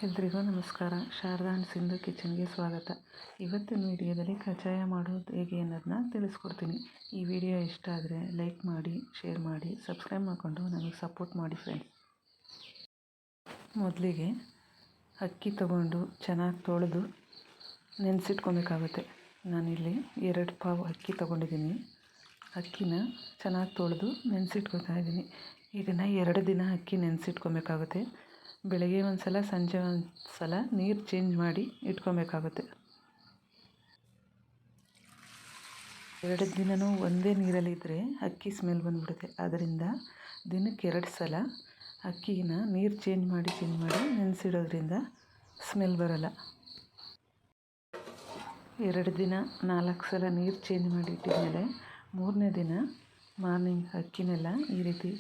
ಎಲ್ರಿಗೂ ನಮಸ್ಕಾರ. ಶಾರದಾ ಆ್ಯಂಡ್ ಸಿಂಧು ಕಿಚನ್ಗೆ ಸ್ವಾಗತ. ಇವತ್ತಿನ ವಿಡಿಯೋದಲ್ಲಿ ಕಜ್ಜಾಯ ಮಾಡೋದು ಹೇಗೆ ಅನ್ನೋದನ್ನ ತಿಳಿಸ್ಕೊಡ್ತೀನಿ. ಈ ವಿಡಿಯೋ ಇಷ್ಟ ಆದರೆ ಲೈಕ್ ಮಾಡಿ, ಶೇರ್ ಮಾಡಿ, ಸಬ್ಸ್ಕ್ರೈಬ್ ಮಾಡಿಕೊಂಡು ನನಗೆ ಸಪೋರ್ಟ್ ಮಾಡಿ ಫ್ರೆಂಡ್ಸ್. ಮೊದಲಿಗೆ ಅಕ್ಕಿ ತಗೊಂಡು ಚೆನ್ನಾಗಿ ತೊಳೆದು ನೆನೆಸಿಟ್ಕೊಬೇಕಾಗುತ್ತೆ. ನಾನಿಲ್ಲಿ 2 ಪಾವು ಅಕ್ಕಿ ತೊಗೊಂಡಿದ್ದೀನಿ. ಅಕ್ಕಿನ ಚೆನ್ನಾಗಿ ತೊಳೆದು ನೆನೆಸಿಟ್ಕೊತಾ ಇದ್ದೀನಿ. ಇದನ್ನು 2 ದಿನ ಅಕ್ಕಿ ನೆನೆಸಿಟ್ಕೊಬೇಕಾಗುತ್ತೆ. ಬೆಳಗ್ಗೆ ಒಂದು ಸಲ, ಸಂಜೆ ಒಂದು ಸಲ ನೀರು ಚೇಂಜ್ ಮಾಡಿ ಇಟ್ಕೊಬೇಕಾಗುತ್ತೆ. 2 ದಿನವೂ ಒಂದೇ ನೀರಲ್ಲಿದ್ದರೆ ಅಕ್ಕಿ ಸ್ಮೆಲ್ ಬಂದುಬಿಡುತ್ತೆ. ಆದ್ದರಿಂದ ದಿನಕ್ಕೆ 2 ಸಲ ಅಕ್ಕಿನ ನೀರು ಚೇಂಜ್ ಮಾಡಿ ನೆನೆಸಿಡೋದ್ರಿಂದ ಸ್ಮೆಲ್ ಬರೋಲ್ಲ. 2 ದಿನ 4 ಸಲ ನೀರು ಚೇಂಜ್ ಮಾಡಿ ಇಟ್ಟಿದ್ಮೇಲೆ 3ನೇ ದಿನ ಮಾರ್ನಿಂಗ್ ಅಕ್ಕಿನೆಲ್ಲ ಈ ರೀತಿ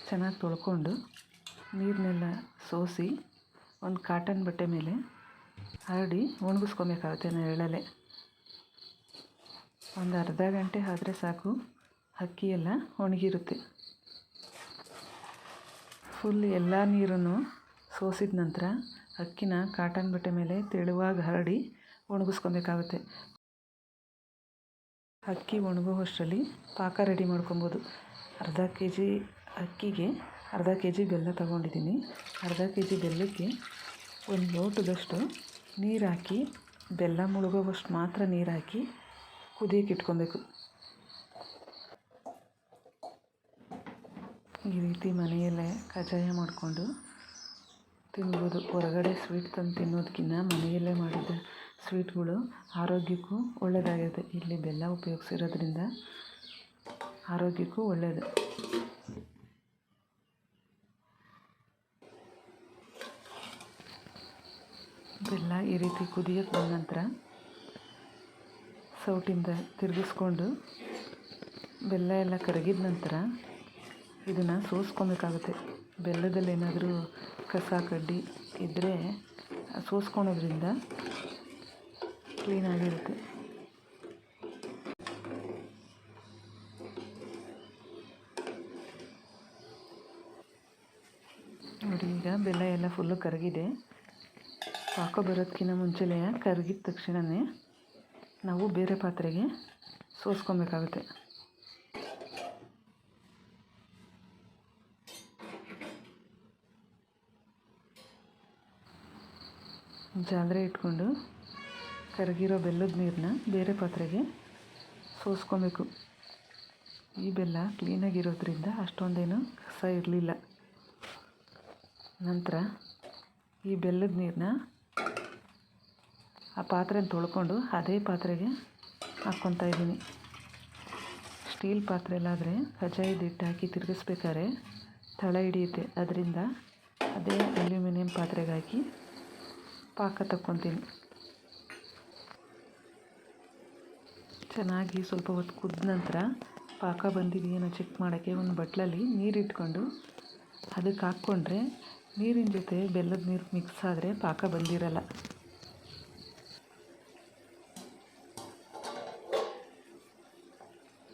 ಚೆನ್ನಾಗಿ ತೊಳ್ಕೊಂಡು ನೀರನ್ನೆಲ್ಲ ಸೋಸಿ ಒಂದು ಕಾಟನ್ ಬಟ್ಟೆ ಮೇಲೆ ಹರಡಿ ಒಣಗಿಸ್ಕೊಬೇಕಾಗುತ್ತೆ ನೆರಳಲ್ಲೇ. ಒಂದು ಅರ್ಧ ಗಂಟೆ ಆದರೆ ಸಾಕು, ಅಕ್ಕಿ ಎಲ್ಲ ಒಣಗಿರುತ್ತೆ. ಫುಲ್ ಎಲ್ಲ ನೀರನ್ನು ಸೋಸಿದ ನಂತರ ಅಕ್ಕಿನ ಕಾಟನ್ ಬಟ್ಟೆ ಮೇಲೆ ತೆಳುವಾಗಿ ಹರಡಿ ಒಣಗಿಸ್ಕೊಬೇಕಾಗುತ್ತೆ. ಅಕ್ಕಿ ಒಣಗುವಷ್ಟರಲ್ಲಿ ಪಾಕ ರೆಡಿ ಮಾಡ್ಕೊಬೋದು. ಅರ್ಧ ಕೆ ಜಿ ಅಕ್ಕಿಗೆ ಅರ್ಧ ಕೆ ಜಿ ಬೆಲ್ಲ ತೊಗೊಂಡಿದ್ದೀನಿ. ಅರ್ಧ ಕೆ ಜಿ ಬೆಲ್ಲಕ್ಕೆ 1 ಲೋಟದಷ್ಟು ನೀರು ಹಾಕಿ, ಬೆಲ್ಲ ಮುಳುಗೋವಷ್ಟು ಮಾತ್ರ ನೀರು ಹಾಕಿ ಕುದಿಯೋಕೆ ಇಟ್ಕೊಬೇಕು. ಈ ರೀತಿ ಮನೆಯಲ್ಲೇ ಕಜ್ಜಾಯ ಮಾಡಿಕೊಂಡು ತಿನ್ಬೋದು. ಹೊರಗಡೆ ಸ್ವೀಟ್ ತಂದು ತಿನ್ನೋದಕ್ಕಿಂತ ಮನೆಯಲ್ಲೇ ಮಾಡಿದ ಸ್ವೀಟ್ಗಳು ಆರೋಗ್ಯಕ್ಕೂ ಒಳ್ಳೆಯದಾಗಿರುತ್ತೆ. ಇಲ್ಲಿ ಬೆಲ್ಲ ಉಪಯೋಗಿಸಿರೋದ್ರಿಂದ ಆರೋಗ್ಯಕ್ಕೂ ಒಳ್ಳೆಯದು. ಬೆಲ್ಲ ಈ ರೀತಿ ಕುದಿಯೋಕ್ಕೆ ಬಂದ ನಂತರ ಸೌಟಿಂದ ತಿರುಗಿಸ್ಕೊಂಡು ಬೆಲ್ಲ ಎಲ್ಲ ಕರಗಿದ ನಂತರ ಇದನ್ನು ಸೋಸ್ಕೊಬೇಕಾಗುತ್ತೆ. ಬೆಲ್ಲದಲ್ಲಿ ಏನಾದರೂ ಕಸ ಕಡ್ಡಿ ಇದ್ದರೆ ಸೋಸ್ಕೊಳೋದ್ರಿಂದ ಕ್ಲೀನಾಗಿರುತ್ತೆ. ನೋಡಿ, ಈಗ ಬೆಲ್ಲ ಎಲ್ಲ ಫುಲ್ಲು ಕರಗಿದೆ. ಪಾಕ ಬರೋದಕ್ಕಿಂತ ಮುಂಚೆಲೇ ಕರಗಿದ ತಕ್ಷಣವೇ ನಾವು ಬೇರೆ ಪಾತ್ರೆಗೆ ಸೋಸ್ಕೊಬೇಕಾಗುತ್ತೆ. ಜಾಲರಿ ಇಟ್ಕೊಂಡು ಕರಗಿರೋ ಬೆಲ್ಲದ ನೀರನ್ನ ಬೇರೆ ಪಾತ್ರೆಗೆ ಸೋಸ್ಕೊಬೇಕು. ಈ ಬೆಲ್ಲ ಕ್ಲೀನಾಗಿರೋದ್ರಿಂದ ಅಷ್ಟೊಂದೇನು ಕಸ ಇರಲಿಲ್ಲ. ನಂತರ ಈ ಬೆಲ್ಲದ ನೀರನ್ನ ಆ ಪಾತ್ರೆನ ತೊಳ್ಕೊಂಡು ಅದೇ ಪಾತ್ರೆಗೆ ಹಾಕ್ಕೊತಾ ಇದ್ದೀನಿ. ಸ್ಟೀಲ್ ಪಾತ್ರೆಯಲ್ಲಾದರೆ ಕಜ್ಜಾಯದ ಹಿಟ್ಟು ಹಾಕಿ ತಿರುಗಿಸ್ಬೇಕಾದ್ರೆ ತಳ ಹಿಡಿಯುತ್ತೆ. ಅದರಿಂದ ಅದೇ ಅಲ್ಯೂಮಿನಿಯಂ ಪಾತ್ರೆಗೆ ಹಾಕಿ ಪಾಕ ತಕ್ಕೊತೀನಿ. ಚೆನ್ನಾಗಿ ಸ್ವಲ್ಪ ಹೊತ್ತು ಕುದ್ದ ನಂತರ ಪಾಕ ಬಂದಿದೆಯೇನೋ ಚೆಕ್ ಮಾಡೋಕ್ಕೆ ಒಂದು ಬಟ್ಲಲ್ಲಿ ನೀರಿಟ್ಕೊಂಡು ಅದಕ್ಕೆ ಹಾಕ್ಕೊಂಡ್ರೆ ನೀರಿನ ಜೊತೆ ಬೆಲ್ಲದ ನೀರು ಮಿಕ್ಸ್ ಆದರೆ ಪಾಕ ಬಂದಿರಲ್ಲ.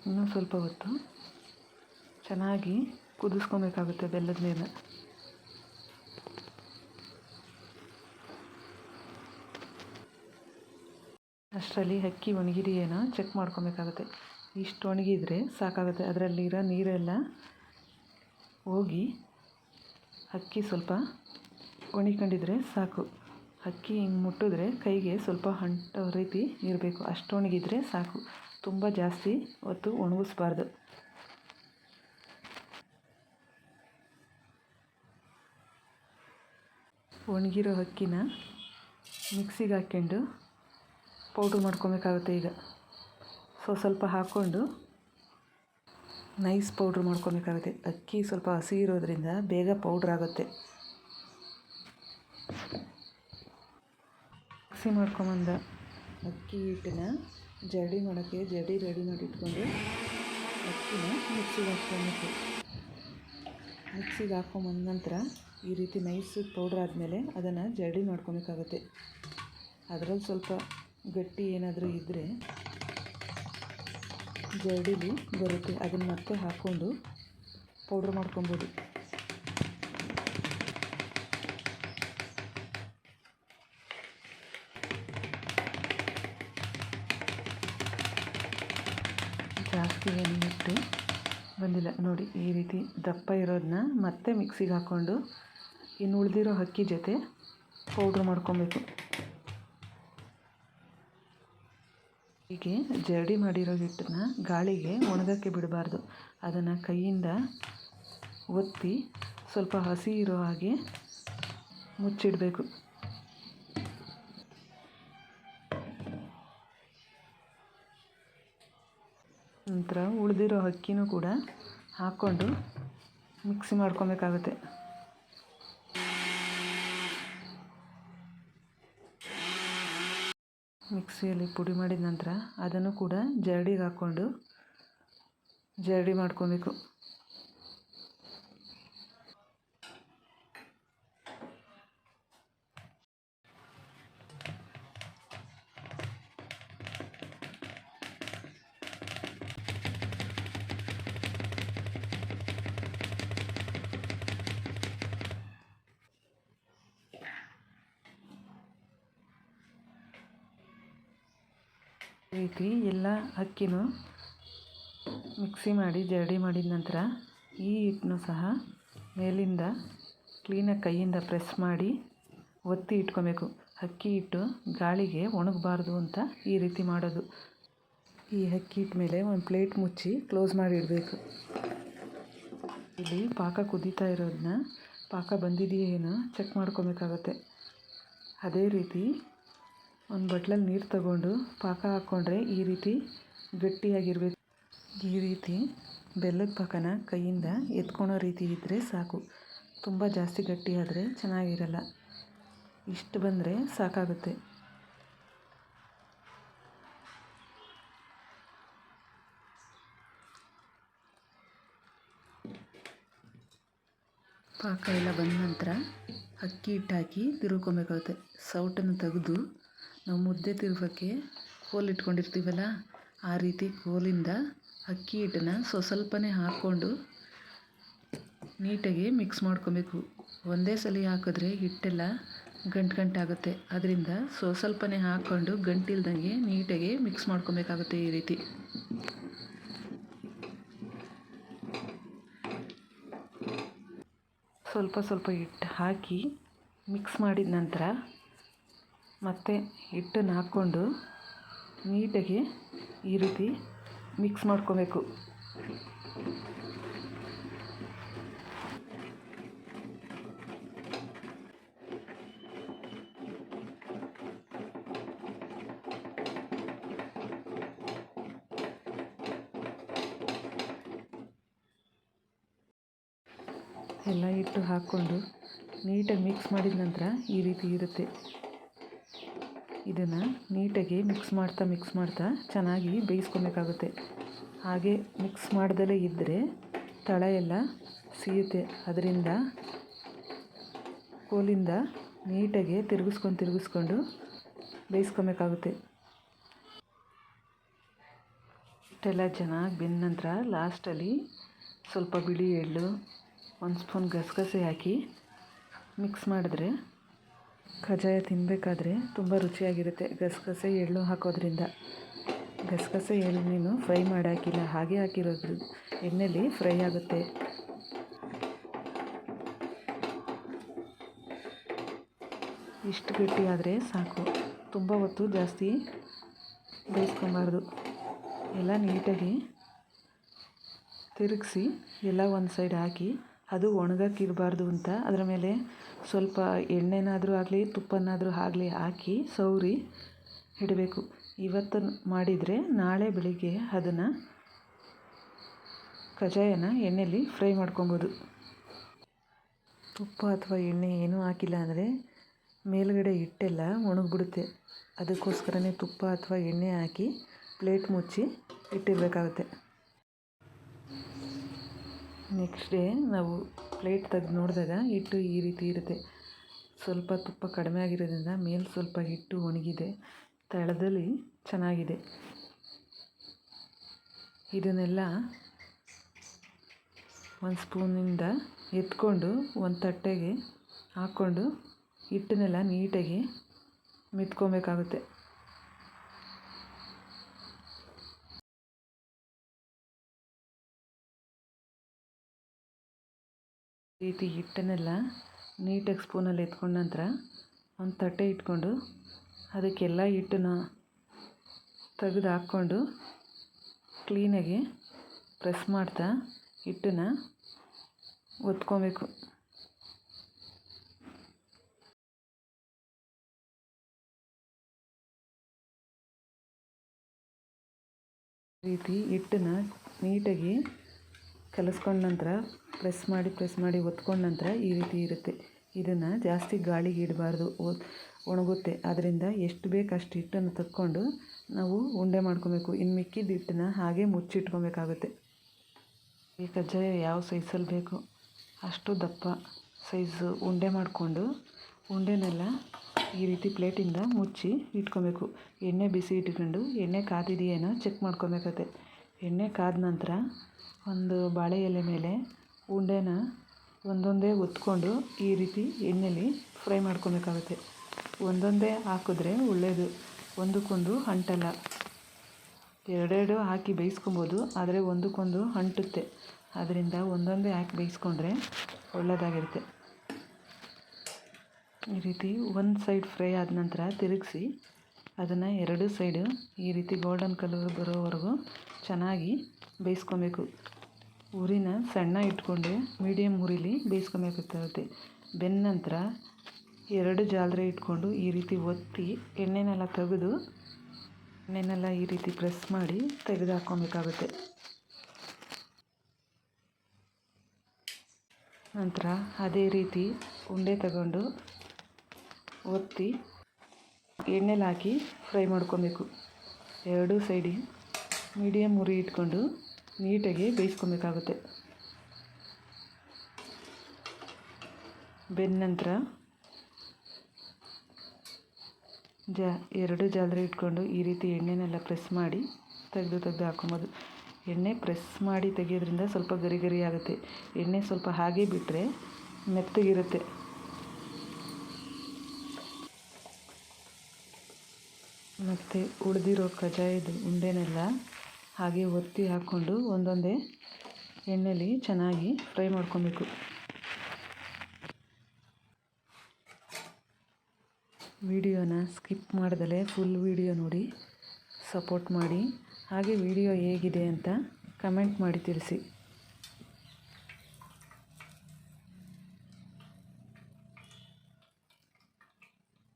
ಇನ್ನೂ ಸ್ವಲ್ಪ ಹೊತ್ತು ಚೆನ್ನಾಗಿ ಕುದಿಸ್ಕೊಬೇಕಾಗುತ್ತೆ ಬೆಲ್ಲದ ನೀರನ್ನ. ಅಷ್ಟರಲ್ಲಿ ಅಕ್ಕಿ ಒಣಗಿದೆಯೇನೋ ಚೆಕ್ ಮಾಡ್ಕೊಬೇಕಾಗುತ್ತೆ. ಇಷ್ಟು ಒಣಗಿದರೆ ಸಾಕಾಗುತ್ತೆ. ಅದರಲ್ಲಿರೋ ನೀರೆಲ್ಲ ಹೋಗಿ ಅಕ್ಕಿ ಸ್ವಲ್ಪ ಒಣಕೊಂಡಿದ್ರೆ ಸಾಕು. ಅಕ್ಕಿ ಹಿಂಗೆ ಮುಟ್ಟಿದ್ರೆ ಕೈಗೆ ಸ್ವಲ್ಪ ಅಂಟೋ ರೀತಿ ಇರಬೇಕು. ಅಷ್ಟು ಒಣಗಿದ್ರೆ ಸಾಕು. ತುಂಬ ಜಾಸ್ತಿ ಹೊತ್ತು ಒಣಗಿಸ್ಬಾರ್ದು. ಒಣಗಿರೋ ಅಕ್ಕಿನ ಮಿಕ್ಸಿಗೆ ಹಾಕ್ಕೊಂಡು ಪೌಡ್ರ್ ಮಾಡ್ಕೊಬೇಕಾಗುತ್ತೆ. ಈಗ ಸ್ವಲ್ಪ ಹಾಕ್ಕೊಂಡು ನೈಸ್ ಪೌಡ್ರ್ ಮಾಡ್ಕೊಬೇಕಾಗುತ್ತೆ. ಅಕ್ಕಿ ಸ್ವಲ್ಪ ಹಸಿ ಇರೋದ್ರಿಂದ ಬೇಗ ಪೌಡ್ರ್ ಆಗುತ್ತೆ. ಮಿಕ್ಸಿ ಮಾಡ್ಕೊಂಬಂದ ಅಕ್ಕಿ ಹಿಟ್ಟನ್ನ ಜರಡಿ ಮಾಡೋಕ್ಕೆ ರೆಡಿ ಮಾಡಿ ಇಟ್ಕೊಂಡು ಅಕ್ಕಿನ ಮಿಕ್ಸಿಗೆ ಹಾಕ್ಕೊಬೇಕು. ಮಿಕ್ಸಿಗೆ ಹಾಕ್ಕೊಂಬಂದ ನಂತರ ಈ ರೀತಿ ನೈಸ್ ಪೌಡ್ರ್ ಆದಮೇಲೆ ಅದನ್ನು ಜರಡಿ ಮಾಡ್ಕೊಬೇಕಾಗುತ್ತೆ. ಅದರಲ್ಲಿ ಸ್ವಲ್ಪ ಗಟ್ಟಿ ಏನಾದರೂ ಇದ್ದರೆ ಜರಡಿಲಿ ಬರುತ್ತೆ. ಅದನ್ನು ಮತ್ತೆ ಹಾಕ್ಕೊಂಡು ಪೌಡ್ರ್ ಮಾಡ್ಕೊಬೋದು. ಹಾಸಿಗೆ ಏನು ಹಿಟ್ಟು ಬಂದಿಲ್ಲ ನೋಡಿ. ಈ ರೀತಿ ದಪ್ಪ ಇರೋದನ್ನ ಮತ್ತೆ ಮಿಕ್ಸಿಗೆ ಹಾಕ್ಕೊಂಡು ಇನ್ನು ಉಳಿದಿರೋ ಅಕ್ಕಿ ಜೊತೆ ಪೌಡ್ರ್ ಮಾಡ್ಕೊಬೇಕು. ಹೀಗೆ ಜರಡಿ ಮಾಡಿರೋ ಹಿಟ್ಟನ್ನ ಗಾಳಿಗೆ ಒಣಗೋಕ್ಕೆ ಬಿಡಬಾರ್ದು. ಅದನ್ನು ಕೈಯಿಂದ ಒತ್ತಿ ಸ್ವಲ್ಪ ಹಸಿ ಇರೋ ಹಾಗೆ ಮುಚ್ಚಿಡಬೇಕು. ನಂತರ ಉಳಿದಿರೋ ಅಕ್ಕಿನೂ ಕೂಡ ಹಾಕ್ಕೊಂಡು ಮಿಕ್ಸಿ ಮಾಡ್ಕೊಬೇಕಾಗುತ್ತೆ. ಮಿಕ್ಸಿಯಲ್ಲಿ ಪುಡಿ ಮಾಡಿದ ನಂತರ ಅದನ್ನು ಕೂಡ ಜರಡಿಗೆ ಹಾಕ್ಕೊಂಡು ಜರಡಿ ಮಾಡ್ಕೊಬೇಕು. ಈ ರೀತಿ ಎಲ್ಲ ಅಕ್ಕಿನೂ ಮಿಕ್ಸಿ ಮಾಡಿ ಜರಡಿ ಮಾಡಿದ ನಂತರ ಈ ಹಿಟ್ಟನ್ನು ಸಹ ಮೇಲಿಂದ ಕ್ಲೀನಾಗಿ ಕೈಯಿಂದ ಪ್ರೆಸ್ ಮಾಡಿ ಒತ್ತಿ ಇಟ್ಕೊಬೇಕು. ಅಕ್ಕಿ ಹಿಟ್ಟು ಗಾಳಿಗೆ ಒಣಗಬಾರ್ದು ಅಂತ ಈ ರೀತಿ ಮಾಡೋದು. ಈ ಅಕ್ಕಿ ಹಿಟ್ಟು ಮೇಲೆ ಒಂದು ಪ್ಲೇಟ್ ಮುಚ್ಚಿ ಕ್ಲೋಸ್ ಮಾಡಿ ಇಡಬೇಕು. ಇಲ್ಲಿ ಪಾಕ ಕುದೀತಾ ಇರೋದನ್ನ ಪಾಕ ಬಂದಿದೆಯೋ ಏನೋ ಚೆಕ್ ಮಾಡ್ಕೊಬೇಕಾಗತ್ತೆ. ಅದೇ ರೀತಿ ಒಂದು ಬಟ್ಲಲ್ಲಿ ನೀರು ತಗೊಂಡು ಪಾಕ ಹಾಕ್ಕೊಂಡ್ರೆ ಈ ರೀತಿ ಗಟ್ಟಿಯಾಗಿರಬೇಕು. ಈ ರೀತಿ ಬೆಲ್ಲದ ಪಾಕನ ಕೈಯಿಂದ ಎತ್ಕೊಳೋ ರೀತಿ ಇದ್ದರೆ ಸಾಕು. ತುಂಬ ಜಾಸ್ತಿ ಗಟ್ಟಿಯಾದರೆ ಚೆನ್ನಾಗಿರಲ್ಲ. ಇಷ್ಟು ಬಂದರೆ ಸಾಕಾಗುತ್ತೆ. ಪಾಕ ಎಲ್ಲ ಬಂದ ನಂತರ ಅಕ್ಕಿ ಹಿಟ್ಟು ಹಾಕಿ ತಿರುಗ್ಕೊಬೇಕಾಗುತ್ತೆ. ಸೌಟನ್ನು ತೆಗೆದು ನಾವು ಮುದ್ದೆ ತಿರುಗೋಕ್ಕೆ ಕೋಲು ಇಟ್ಕೊಂಡಿರ್ತೀವಲ್ಲ, ಆ ರೀತಿ ಕೋಲಿಂದ ಅಕ್ಕಿ ಹಿಟ್ಟನ್ನು ಸ್ವಲ್ಪನೇ ಹಾಕ್ಕೊಂಡು ನೀಟಾಗಿ ಮಿಕ್ಸ್ ಮಾಡ್ಕೊಬೇಕು. ಒಂದೇ ಸಲ ಹಾಕಿದ್ರೆ ಹಿಟ್ಟೆಲ್ಲ ಗಂಟಾಗುತ್ತೆ. ಅದರಿಂದ ಸ್ವಲ್ಪನೇ ಹಾಕ್ಕೊಂಡು ಗಂಟಿಲ್ದಂಗೆ ನೀಟಾಗಿ ಮಿಕ್ಸ್ ಮಾಡ್ಕೊಬೇಕಾಗುತ್ತೆ. ಈ ರೀತಿ ಸ್ವಲ್ಪ ಹಿಟ್ಟು ಹಾಕಿ ಮಿಕ್ಸ್ ಮಾಡಿದ ನಂತರ ಮತ್ತೆ ಹಿಟ್ಟನ್ನು ಹಾಕ್ಕೊಂಡು ನೀಟಾಗಿ ಈ ರೀತಿ ಮಿಕ್ಸ್ ಮಾಡ್ಕೊಬೇಕು. ಎಲ್ಲ ಹಿಟ್ಟು ಹಾಕ್ಕೊಂಡು ನೀಟಾಗಿ ಮಿಕ್ಸ್ ಮಾಡಿದ ನಂತರ ಈ ರೀತಿ ಇರುತ್ತೆ. ಇದನ್ನು ನೀಟಾಗಿ ಮಿಕ್ಸ್ ಮಾಡ್ತಾ ಚೆನ್ನಾಗಿ ಬೇಯಿಸ್ಕೊಬೇಕಾಗುತ್ತೆ. ಹಾಗೆ ಮಿಕ್ಸ್ ಮಾಡ್ದಲೇ ಇದ್ದರೆ ತಳ ಎಲ್ಲ ಸಿಗುತ್ತೆ. ಅದರಿಂದ ಕೋಲಿಂದ ನೀಟಾಗಿ ತಿರುಗಿಸ್ಕೊಂಡು ಬೇಯಿಸ್ಕೊಬೇಕಾಗುತ್ತೆ. ಹಿಟ್ಟೆಲ್ಲ ಚೆನ್ನಾಗಿ ಬೆಂದ ನಂತರ ಲಾಸ್ಟಲ್ಲಿ ಸ್ವಲ್ಪ ಬಿಳಿ ಎಳ್ಳು, 1 ಸ್ಪೂನ್ ಗಸಗಸೆ ಹಾಕಿ ಮಿಕ್ಸ್ ಮಾಡಿದ್ರೆ ಕಜ್ಜಾಯ ತಿನ್ನಬೇಕಾದ್ರೆ ತುಂಬ ರುಚಿಯಾಗಿರುತ್ತೆ. ಗಸಗಸೆ ಎಳ್ಳು ಹಾಕೋದ್ರಿಂದ. ಗಸಗಸೆ ಎಳ್ಳು ಫ್ರೈ ಮಾಡಿ ಹಾಕಿಲ್ಲ, ಹಾಗೆ ಹಾಕಿರೋದು ಎಣ್ಣೆಲಿ ಫ್ರೈ ಆಗುತ್ತೆ. ಇಷ್ಟು ಗಟ್ಟಿ ಆದರೆ ಸಾಕು. ತುಂಬ ಹೊತ್ತು ಜಾಸ್ತಿ ಬೇಯಿಸ್ಕೊಬಾರ್ದು. ಎಲ್ಲ ನೀಟಾಗಿ ತಿರುಗಿಸಿ ಎಲ್ಲ ಒಂದು ಸೈಡ್ ಹಾಕಿ ಅದು ಒಣಗಕ್ಕಿರಬಾರ್ದು ಅಂತ ಅದರ ಮೇಲೆ ಸ್ವಲ್ಪ ಎಣ್ಣೆನಾದರೂ ಆಗಲಿ ತುಪ್ಪನಾದರೂ ಆಗಲಿ ಹಾಕಿ ಸೌರಿ ಇಡಬೇಕು. ಇವತ್ತು ಮಾಡಿದರೆ ನಾಳೆ ಬೆಳಿಗ್ಗೆ ಅದನ್ನು ಕಜ್ಜಾಯನ ಎಣ್ಣೆಯಲ್ಲಿ ಫ್ರೈ ಮಾಡ್ಕೊಬೋದು. ತುಪ್ಪ ಅಥವಾ ಎಣ್ಣೆ ಏನೂ ಹಾಕಿಲ್ಲ ಅಂದರೆ ಮೇಲುಗಡೆ ಹಿಟ್ಟೆಲ್ಲ ಒಣಗಿಬಿಡುತ್ತೆ. ಅದಕ್ಕೋಸ್ಕರನೇ ತುಪ್ಪ ಅಥವಾ ಎಣ್ಣೆ ಹಾಕಿ ಪ್ಲೇಟ್ ಮುಚ್ಚಿ ಇಟ್ಟಿರಬೇಕಾಗುತ್ತೆ. ನೆಕ್ಸ್ಟ್ ಡೇ ನಾವು ಪ್ಲೇಟ್ ತೆಗೆದು ನೋಡಿದಾಗ ಹಿಟ್ಟು ಈ ರೀತಿ ಇರುತ್ತೆ. ಸ್ವಲ್ಪ ತುಪ್ಪ ಕಡಿಮೆ ಆಗಿರೋದ್ರಿಂದ ಮೇಲೆ ಸ್ವಲ್ಪ ಹಿಟ್ಟು ಒಣಗಿದೆ, ತಳದಲ್ಲಿ ಚೆನ್ನಾಗಿದೆ. ಇದನ್ನೆಲ್ಲ 1 ಸ್ಪೂನಿಂದ ಎತ್ಕೊಂಡು ಒಂದು ತಟ್ಟೆಗೆ ಹಾಕ್ಕೊಂಡು ಹಿಟ್ಟನ್ನೆಲ್ಲ ನೀಟಾಗಿ ಮೆತ್ಕೊಬೇಕಾಗುತ್ತೆ. ಈ ರೀತಿ ಹಿಟ್ಟನ್ನೆಲ್ಲ ನೀಟಾಗಿ ಸ್ಪೂನಲ್ಲಿ ಎತ್ಕೊಂಡ ನಂತರ ಒಂದು ತಟ್ಟೆ ಇಟ್ಕೊಂಡು ಅದಕ್ಕೆಲ್ಲ ಹಿಟ್ಟನ್ನ ತೆಗೆದು ಹಾಕ್ಕೊಂಡು ಕ್ಲೀನಾಗಿ ಪ್ರೆಸ್ ಮಾಡ್ತಾ ಹಿಟ್ಟನ್ನು ಒತ್ಕೊಬೇಕು. ಈ ರೀತಿ ಹಿಟ್ಟನ್ನು ನೀಟಾಗಿ ಕಲಿಸ್ಕೊಂಡ ನಂತರ ಪ್ರೆಸ್ ಮಾಡಿ ಒತ್ಕೊಂಡ ನಂತರ ಈ ರೀತಿ ಇರುತ್ತೆ. ಇದನ್ನು ಜಾಸ್ತಿ ಗಾಳಿಗೆ ಇಡಬಾರ್ದು, ಒಣಗುತ್ತೆ. ಆದ್ದರಿಂದ ಎಷ್ಟು ಬೇಕು ಅಷ್ಟು ಹಿಟ್ಟನ್ನು ತಕ್ಕೊಂಡು ನಾವು ಉಂಡೆ ಮಾಡ್ಕೊಬೇಕು. ಇನ್ನು ಮಿಕ್ಕಿದ ಹಿಟ್ಟನ್ನು ಹಾಗೆ ಮುಚ್ಚಿಟ್ಕೊಬೇಕಾಗುತ್ತೆ. ಈ ಕಜ್ಜಾಯ ಯಾವ ಸೈಜಲ್ಲಿ ಬೇಕು ಅಷ್ಟು ದಪ್ಪ ಸೈಜು ಉಂಡೆ ಮಾಡಿಕೊಂಡು ಉಂಡೆನೆಲ್ಲ ಈ ರೀತಿ ಪ್ಲೇಟಿಂದ ಮುಚ್ಚಿ ಇಟ್ಕೊಬೇಕು. ಎಣ್ಣೆ ಬಿಸಿ ಇಟ್ಕೊಂಡು ಎಣ್ಣೆ ಕಾದಿದೆಯೇನೋ ಚೆಕ್ ಮಾಡ್ಕೊಬೇಕಾಗುತ್ತೆ. ಎಣ್ಣೆ ಕಾದ ನಂತರ ಒಂದು ಬಾಳೆ ಎಲೆ ಮೇಲೆ ಉಂಡೆನ ಒಂದೊಂದೇ ಒತ್ಕೊಂಡು ಈ ರೀತಿ ಎಣ್ಣೆಲಿ ಫ್ರೈ ಮಾಡ್ಕೊಬೇಕಾಗುತ್ತೆ. ಒಂದೊಂದೇ ಹಾಕಿದ್ರೆ ಒಳ್ಳೆಯದು, ಒಂದಕ್ಕೊಂದು ಅಂಟಲ್ಲ. ಎರಡೆರಡು ಹಾಕಿ ಬೇಯಿಸ್ಕೊಬೋದು, ಆದರೆ ಒಂದಕ್ಕೊಂದು ಅಂಟುತ್ತೆ. ಆದ್ದರಿಂದ ಒಂದೊಂದೇ ಹಾಕಿ ಬೇಯಿಸ್ಕೊಂಡ್ರೆ ಒಳ್ಳೆಯದಾಗಿರುತ್ತೆ. ಈ ರೀತಿ ಒಂದು ಸೈಡ್ ಫ್ರೈ ಆದ ನಂತರ ತಿರುಗಿಸಿ ಅದನ್ನು ಎರಡು ಸೈಡು ಈ ರೀತಿ ಗೋಲ್ಡನ್ ಕಲರ್ ಬರೋವರೆಗೂ ಚೆನ್ನಾಗಿ ಬೇಯಿಸ್ಕೊಬೇಕು. ಉರಿನ ಸಣ್ಣ ಇಟ್ಕೊಂಡು ಮೀಡಿಯಮ್ ಉರಿಲಿ ಬೇಯಿಸ್ಕೊಬೇಕಾಗುತ್ತೆ. ಬೆಂದ ನಂತರ ಎರಡು ಜಾಲರಿ ಇಟ್ಕೊಂಡು ಈ ರೀತಿ ಒತ್ತಿ ಎಣ್ಣೆನೆಲ್ಲ ತೆಗೆದು ಎಣ್ಣೆನೆಲ್ಲ ಈ ರೀತಿ ಪ್ರೆಸ್ ಮಾಡಿ ತೆಗೆದು ಹಾಕ್ಕೊಬೇಕಾಗುತ್ತೆ. ನಂತರ ಅದೇ ರೀತಿ ಉಂಡೆ ತಗೊಂಡು ಒತ್ತಿ ಎಣ್ಣೆಲಿ ಹಾಕಿ ಫ್ರೈ ಮಾಡ್ಕೊಬೇಕು. ಎರಡೂ ಸೈಡಿಗೆ ಮೀಡಿಯಮ್ ಉರಿ ಇಟ್ಕೊಂಡು ನೀಟಾಗಿ ಬೇಯಿಸ್ಕೊಬೇಕಾಗುತ್ತೆ. ಬೆಂದ ನಂತರ ಎರಡು ಜಾಲರಿ ಇಟ್ಕೊಂಡು ಈ ರೀತಿ ಎಣ್ಣೆನೆಲ್ಲ ಪ್ರೆಸ್ ಮಾಡಿ ತೆಗೆದು ಹಾಕ್ಕೊಬೋದು. ಎಣ್ಣೆ ಪ್ರೆಸ್ ಮಾಡಿ ತೆಗೆಯೋದ್ರಿಂದ ಸ್ವಲ್ಪ ಗರಿ ಗರಿ ಆಗುತ್ತೆ. ಎಣ್ಣೆ ಸ್ವಲ್ಪ ಹಾಗೆ ಬಿಟ್ಟರೆ ಮೆತ್ತಗಿರುತ್ತೆ. ಮತ್ತು ಉಳಿದಿರೋ ಕಜ್ಜಾಯದ ಉಂಡೆನೆಲ್ಲ ಹಾಗೆ ಒತ್ತಿ ಹಾಕ್ಕೊಂಡು ಒಂದೊಂದೇ ಎಣ್ಣೆಲಿ ಚೆನ್ನಾಗಿ ಫ್ರೈ ಮಾಡ್ಕೊಬೇಕು. ವಿಡಿಯೋನ ಸ್ಕಿಪ್ ಮಾಡ್ದಲೇ ಫುಲ್ ವಿಡಿಯೋ ನೋಡಿ ಸಪೋರ್ಟ್ ಮಾಡಿ. ಹಾಗೆ ವಿಡಿಯೋ ಹೇಗಿದೆ ಅಂತ ಕಮೆಂಟ್ ಮಾಡಿ ತಿಳಿಸಿ.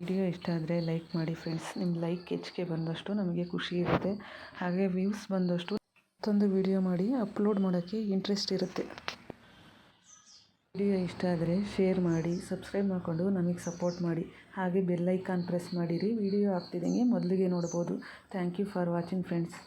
ವಿಡಿಯೋ ಇಷ್ಟ ಆದರೆ ಲೈಕ್ ಮಾಡಿ ಫ್ರೆಂಡ್ಸ್. ನಿಮ್ಮ ಲೈಕ್ ಹೆಚ್ಚಿಗೆ ಬಂದಷ್ಟು ನಮಗೆ ಖುಷಿ ಇರುತ್ತೆ. ಹಾಗೆ ವ್ಯೂಸ್ ಬಂದಷ್ಟು ಮತ್ತೊಂದು ವಿಡಿಯೋ ಮಾಡಿ ಅಪ್ಲೋಡ್ ಮಾಡೋಕ್ಕೆ ಇಂಟ್ರೆಸ್ಟ್ ಇರುತ್ತೆ. ವಿಡಿಯೋ ಇಷ್ಟ ಆದರೆ ಶೇರ್ ಮಾಡಿ, ಸಬ್ಸ್ಕ್ರೈಬ್ ಮಾಡಿಕೊಂಡು ನಮಗೆ ಸಪೋರ್ಟ್ ಮಾಡಿ. ಹಾಗೆ ಬೆಲ್ ಐಕಾನ್ ಪ್ರೆಸ್ ಮಾಡಿರಿ. ವಿಡಿಯೋ ಹಾಕ್ತಿದ್ದಂಗೆ ಮೊದಲಿಗೆ ನೋಡ್ಬೋದು. Thank you for watching friends.